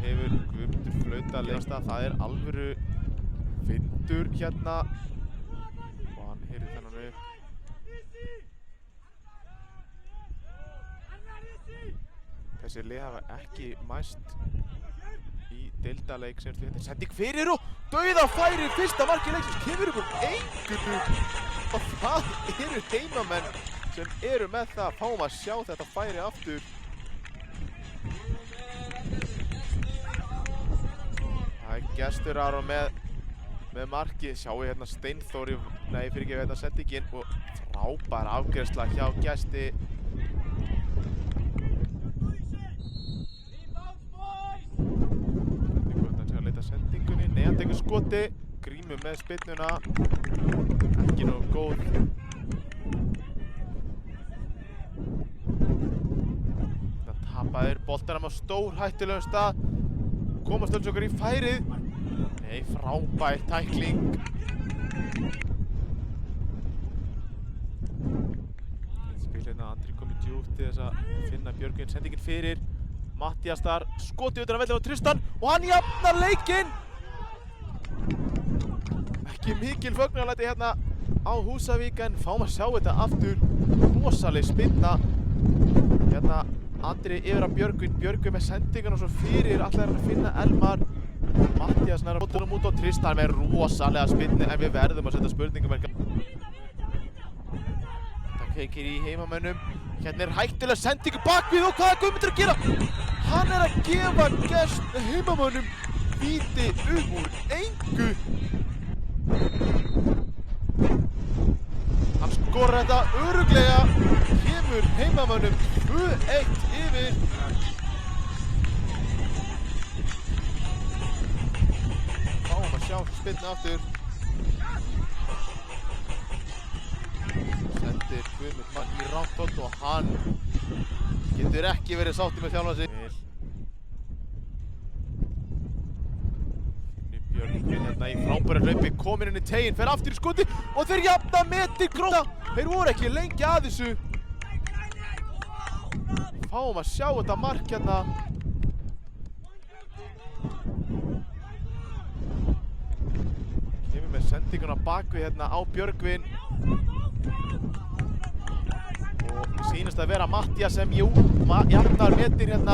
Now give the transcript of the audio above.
hefur Guðmundur flautað lengst að það alvöru vindur hérna og hann heyrir þennan upp. Þessi lið hafa ekki mæst í deildaleik sem þetta er sending fyrir og dauðafæri fyrsta marki leiksins kemur upp engu og það eru heimamenn sem eru með það. Fáum að sjá þetta færi aftur. Það er Gestur Aron með markið. Sjáu hérna Steinþór fyrirgefið hérna sendingin og frábær afgreiðsla hjá Gesti. Sendingunni, nei hann tekur skoti, Grímur með spyrnuna, ekki nógu góð. Það tapaðir boltanum á stórhættulegum stað, komast alls okkar í færið, nei frábær tækling. Spil hérna, Andri komið djúpt til þess að finna Björgvin, sendingin fyrir. Matthías þar, skoti utan að velja á Tristan og hann jafnar leikinn! Ekki mikil fögnuðarlæti hérna á Húsavík en fáum að sjá þetta aftur. Rosaleg spinna. Hérna Andri yfir á Björgvin, Björgvin með sendingun og svo fyrir allar að finna Elmar. Matthías nær að bóttunum út á Tristan með rosalega spinni en við verðum að setja spurningamerki. Það kveikir í heimamönnum. Hérna hættulega sendingu bakvið og hvað er Guðmundur að gera? Hann að gefa heimamönnum víti upp úr engu. Hann skorar þetta örugglega. Kemur heimamönnum 2-1 yfir. Fáum að sjá spilna aftur. Sendir Guðmund mann í rangt og hann getur ekki verið sáttur með þjálfan sig. Björgvin hérna í frábæra hlaupi, kominn inn í teginn, fer aftur í skoti og þeir jafna metin Grótta. Þeir voru ekki lengi að þessu. Fáum að sjá þetta mark hérna. Kemur með sendinguna bakvið hérna á Björgvin. Og sýnist að vera Matthías sem jafnar metin hérna.